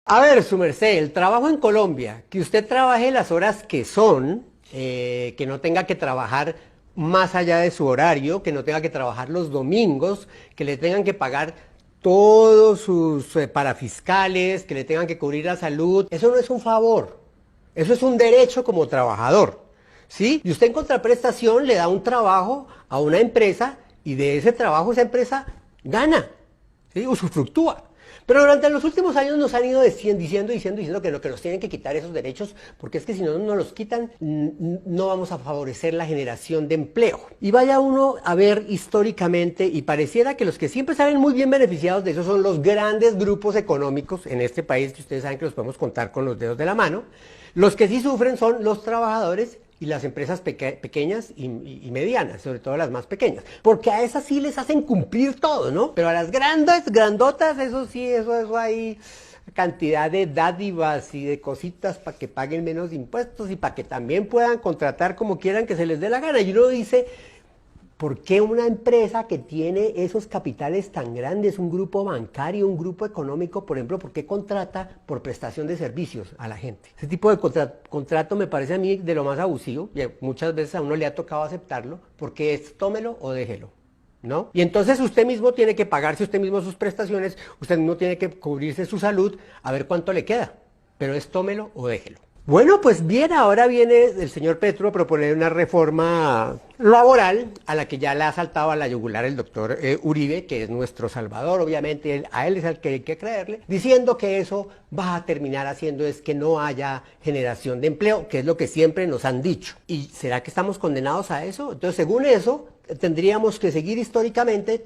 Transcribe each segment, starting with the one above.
A ver, su merced, el trabajo en Colombia, que usted trabaje las horas que son, que no tenga que trabajar más allá de su horario, que no tenga que trabajar los domingos, que le tengan que pagar todos sus parafiscales, que le tengan que cubrir la salud, eso no es un favor, eso es un derecho como trabajador, ¿sí? Y usted en contraprestación le da un trabajo a una empresa y de ese trabajo esa empresa gana, ¿sí? Usufructúa. Pero durante los últimos años nos han ido diciendo que nos tienen que quitar esos derechos, porque es que si no nos los quitan, no vamos a favorecer la generación de empleo. Y vaya uno a ver históricamente, y pareciera que los que siempre salen muy bien beneficiados de eso son los grandes grupos económicos en este país, que ustedes saben que los podemos contar con los dedos de la mano. Los que sí sufren son los trabajadores y las empresas pequeñas y medianas, sobre todo las más pequeñas, porque a esas sí les hacen cumplir todo, ¿no? Pero a las grandes, grandotas, eso sí, eso hay cantidad de dádivas y de cositas para que paguen menos impuestos y para que también puedan contratar como quieran que se les dé la gana. Y uno dice, ¿por qué una empresa que tiene esos capitales tan grandes, un grupo bancario, un grupo económico, por ejemplo, por qué contrata por prestación de servicios a la gente? Ese tipo de contrato me parece a mí de lo más abusivo y muchas veces a uno le ha tocado aceptarlo porque es tómelo o déjelo, ¿no? Y entonces usted mismo tiene que pagarse usted mismo sus prestaciones, usted mismo tiene que cubrirse su salud, a ver cuánto le queda, pero es tómelo o déjelo. Bueno, pues bien, ahora viene el señor Petro a proponer una reforma laboral a la que ya le ha saltado a la yugular el doctor Uribe, que es nuestro salvador, obviamente, a él es al que hay que creerle, diciendo que eso va a terminar haciendo es que no haya generación de empleo, que es lo que siempre nos han dicho. ¿Y será que estamos condenados a eso? Entonces, según eso, tendríamos que seguir históricamente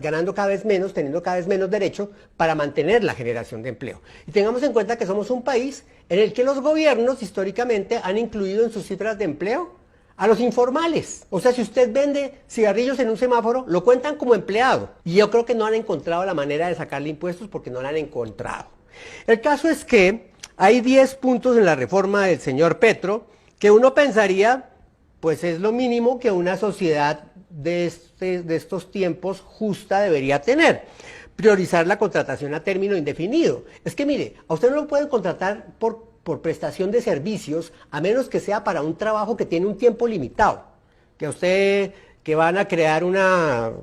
ganando cada vez menos, teniendo cada vez menos derecho para mantener la generación de empleo. Y tengamos en cuenta que somos un país en el que los gobiernos históricamente han incluido en sus cifras de empleo a los informales. O sea, si usted vende cigarrillos en un semáforo, lo cuentan como empleado. Y yo creo que no han encontrado la manera de sacarle impuestos porque no la han encontrado. El caso es que hay 10 puntos en la reforma del señor Petro que uno pensaría pues es lo mínimo que una sociedad de estos tiempos justa debería tener. Priorizar la contratación a término indefinido. Es que mire, a usted no lo pueden contratar por prestación de servicios, a menos que sea para un trabajo que tiene un tiempo limitado. Que van a crear una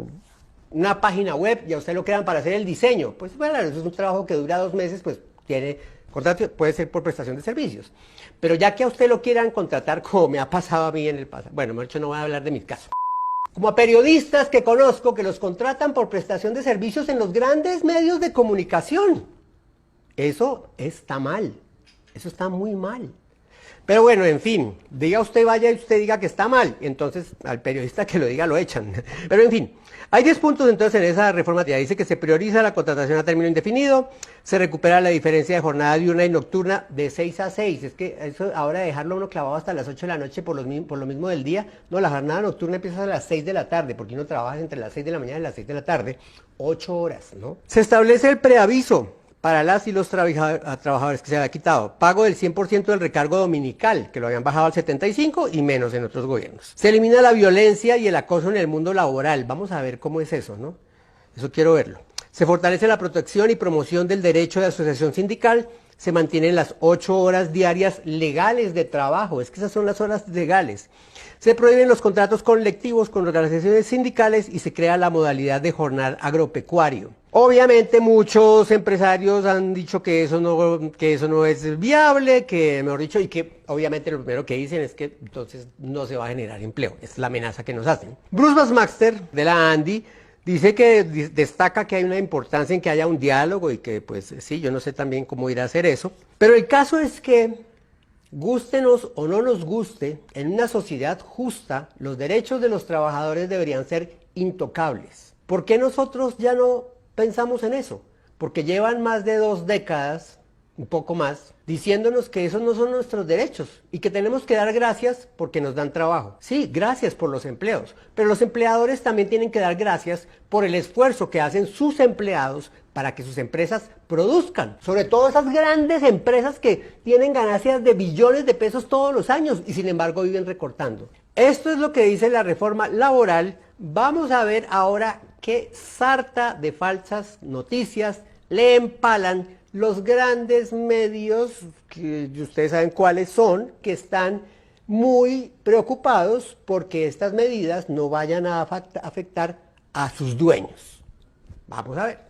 página web y a usted lo crean para hacer el diseño. Pues bueno, eso es un trabajo que dura 2 meses, pues tiene contrato, puede ser por prestación de servicios. Pero ya que a usted lo quieran contratar, como me ha pasado a mí en el pasado, bueno, de hecho no voy a hablar de mis casos. Como a periodistas que conozco que los contratan por prestación de servicios en los grandes medios de comunicación. Eso está mal, eso está muy mal. Pero bueno, en fin, diga usted, vaya y usted diga que está mal, entonces al periodista que lo diga lo echan. Pero en fin, hay 10 puntos entonces en esa reforma. Dice que se prioriza la contratación a término indefinido, se recupera la diferencia de jornada diurna y nocturna de 6 a 6. Es que eso ahora dejarlo uno clavado hasta las 8 de la noche por lo mismo del día, no, la jornada nocturna empieza a las 6 de la tarde, porque uno trabaja entre las 6 de la mañana y las 6 de la tarde, 8 horas, ¿no? Se establece el preaviso para las y los trabajadores que se había quitado. Pago del 100% del recargo dominical, que lo habían bajado al 75% y menos en otros gobiernos. Se elimina la violencia y el acoso en el mundo laboral. Vamos a ver cómo es eso, ¿no? Eso quiero verlo. Se fortalece la protección y promoción del derecho de asociación sindical. Se mantienen las 8 horas diarias legales de trabajo. Es que esas son las horas legales. Se prohíben los contratos colectivos con organizaciones sindicales y se crea la modalidad de jornal agropecuario. Obviamente muchos empresarios han dicho que eso no es viable, que mejor dicho, y que obviamente lo primero que dicen es que entonces no se va a generar empleo. Es la amenaza que nos hacen. Bruce Bassmaster de la ANDI dice que destaca que hay una importancia en que haya un diálogo y que pues sí, yo no sé también cómo ir a hacer eso. Pero el caso es que, gústenos o no nos guste, en una sociedad justa, los derechos de los trabajadores deberían ser intocables. ¿Por qué nosotros ya no pensamos en eso? Porque llevan más de 2 décadas, un poco más, diciéndonos que esos no son nuestros derechos y que tenemos que dar gracias porque nos dan trabajo. Sí, gracias por los empleos, pero los empleadores también tienen que dar gracias por el esfuerzo que hacen sus empleados para que sus empresas produzcan. Sobre todo esas grandes empresas que tienen ganancias de billones de pesos todos los años y sin embargo viven recortando. Esto es lo que dice la reforma laboral. Vamos a ver ahora qué sarta de falsas noticias le empalan los grandes medios, que ustedes saben cuáles son, que están muy preocupados porque estas medidas no vayan a afectar a sus dueños. Vamos a ver.